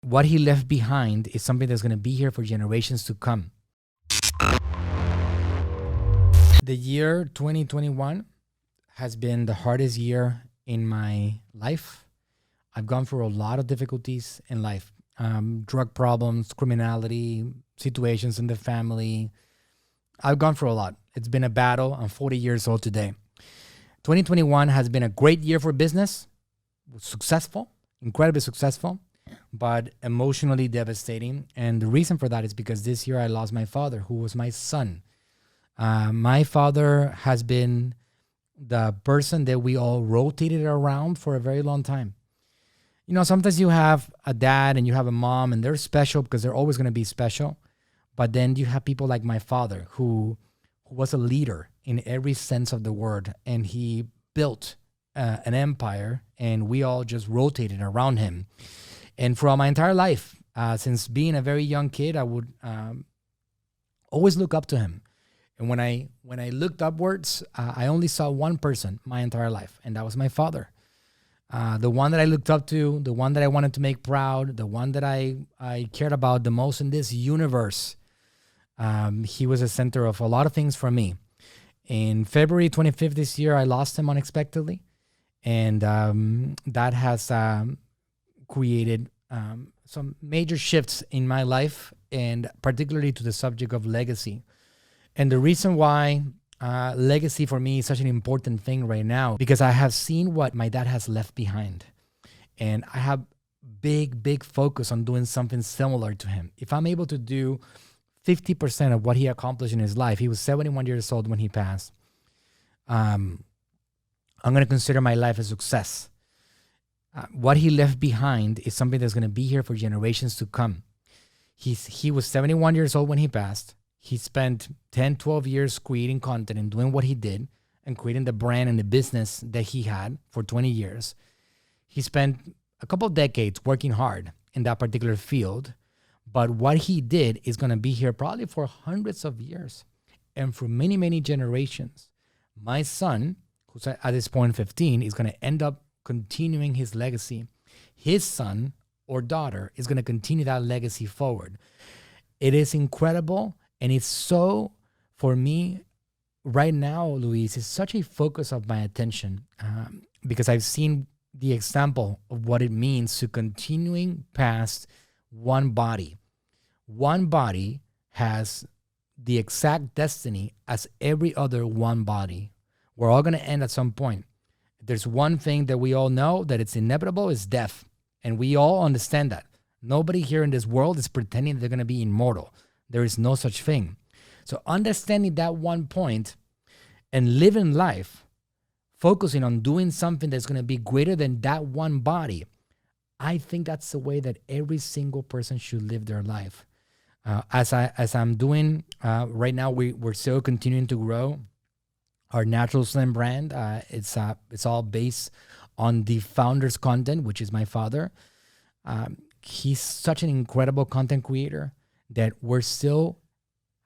What he left behind is something that's going to be here for generations to come. The year 2021 has been the hardest year in my life. I've gone through a lot of difficulties in life. Drug problems, criminality, situations in the family. I've gone through a lot. It's been a battle. I'm 40 years old today. 2021 has been a great year for business. Successful, incredibly successful, but emotionally devastating. And the reason for that is because this year I lost my father, who was my son. My father has been the person that we all rotated around for a very long time. You know, sometimes you have a dad and you have a mom and they're special because they're always going to be special. But then you have people like my father who was a leader in every sense of the word. And he built an empire and we all just rotated around him. And throughout my entire life, since being a very young kid, I would always look up to him. And when I looked upwards, I only saw one person my entire life, and that was my father. The one that I looked up to, the one that I wanted to make proud, the one that I cared about the most in this universe. He was the center of a lot of things for me. In February 25th this year, I lost him unexpectedly. And that has created some major shifts in my life, and particularly to the subject of legacy. And the reason why legacy for me is such an important thing right now, because I have seen what my dad has left behind. And I have big focus on doing something similar to him. If I'm able to do 50% of what he accomplished in his life, he was 71 years old when he passed, I'm going to consider my life a success. What he left behind is something that's going to be here for generations to come. He was 71 years old when he passed. He spent 10, 12 years creating content and doing what he did and creating the brand and the business that he had for 20 years. He spent a couple of decades working hard in that particular field. But what he did is going to be here probably for hundreds of years and for many, many generations. My son, who's at this point 15, is going to end up continuing his legacy. His son or daughter is going to continue that legacy forward. It is incredible. And it's so, for me, right now, Luis, it's such a focus of my attention because I've seen the example of what it means to continuing past one body. One body has the exact destiny as every other one body. We're all going to end at some point. There's one thing that we all know that it's inevitable is death. And we all understand that. Nobody here in this world is pretending that they're going to be immortal. There is no such thing. So understanding that one point and living life, focusing on doing something that's going to be greater than that one body, I think that's the way that every single person should live their life. As I'm doing right now, we're still continuing to grow our Natural Slim brand. It's all based on the founder's content, which is my father. He's such an incredible content creator that we're still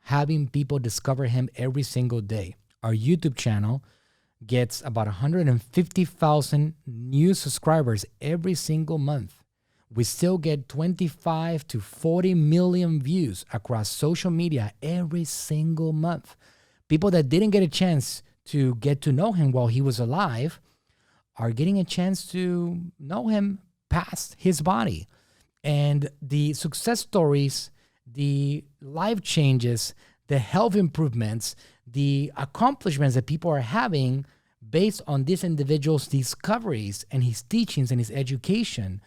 having people discover him every single day. Our YouTube channel gets about 150,000 new subscribers every single month. We still get 25 to 40 million views across social media every single month. People that didn't get a chance to get to know him while he was alive are getting a chance to know him past his body. And the success stories, the life changes, the health improvements, the accomplishments that people are having based on this individual's discoveries and his teachings and his education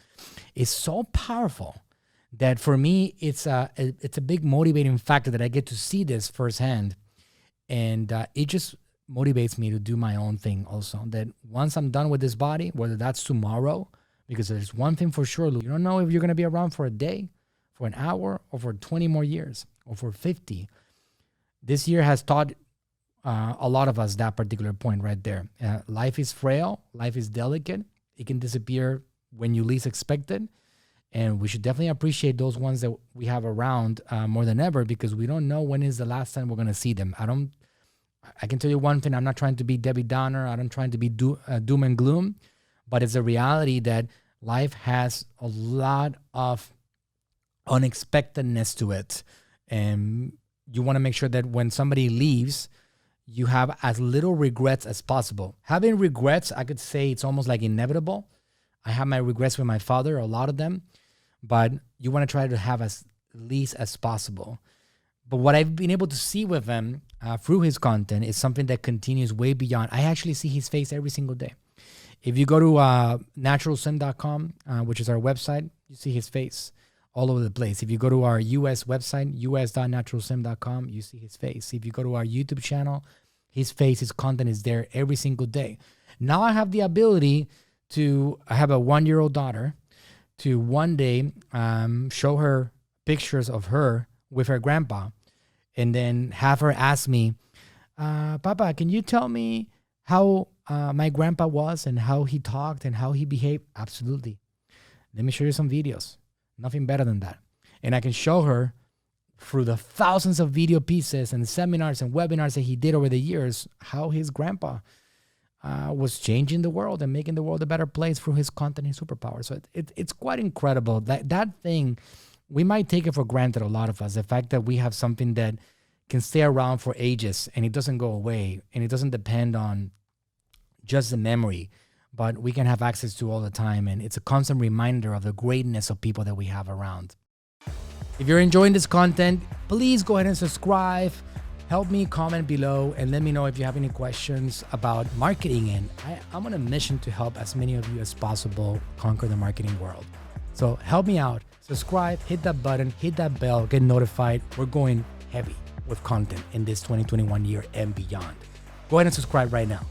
is so powerful that for me, it's a big motivating factor that I get to see this firsthand. And it just motivates me to do my own thing also. That once I'm done with this body, whether that's tomorrow, because there's one thing for sure, you don't know if you're going to be around for a day, for an hour, or for 20 more years, or for 50. This year has taught a lot of us that particular point right there. Life is frail. Life is delicate. It can disappear when you least expect it. And we should definitely appreciate those ones that we have around more than ever, because we don't know when is the last time we're going to see them. I can tell you one thing. I'm not trying to be Debbie Downer. I'm trying to be doom and gloom. But it's a reality that life has a lot of unexpectedness to it. And you want to make sure that when somebody leaves, you have as little regrets as possible. Having regrets, I could say it's almost like inevitable. I have my regrets with my father, a lot of them, but you want to try to have as least as possible. But what I've been able to see with him through his content is something that continues way beyond. I actually see his face every single day. If you go to 𝗟𝗘𝗔𝗥𝗡, which is our website, you see his face all over the place. If you go to our US website, us.naturalsim.com, you see his face. If you go to our YouTube channel, his face, his content is there every single day. Now I have the ability to, I have a 1-year-old daughter, to one day show her pictures of her with her grandpa, and then have her ask me, Papa, can you tell me how my grandpa was and how he talked and how he behaved? Absolutely. Let me show you some videos. Nothing better than that. And I can show her through the thousands of video pieces and seminars and webinars that he did over the years, how his grandpa was changing the world and making the world a better place through his content and superpower. So it's quite incredible. That thing, we might take it for granted, a lot of us, the fact that we have something that can stay around for ages and it doesn't go away and it doesn't depend on just the memory, but we can have access to all the time. And it's a constant reminder of the greatness of people that we have around. If you're enjoying this content, please go ahead and subscribe. Help me comment below and let me know if you have any questions about marketing. And I'm on a mission to help as many of you as possible conquer the marketing world. So help me out. Subscribe, hit that button, hit that bell, get notified. We're going heavy with content in this 2021 year and beyond. Go ahead and subscribe right now.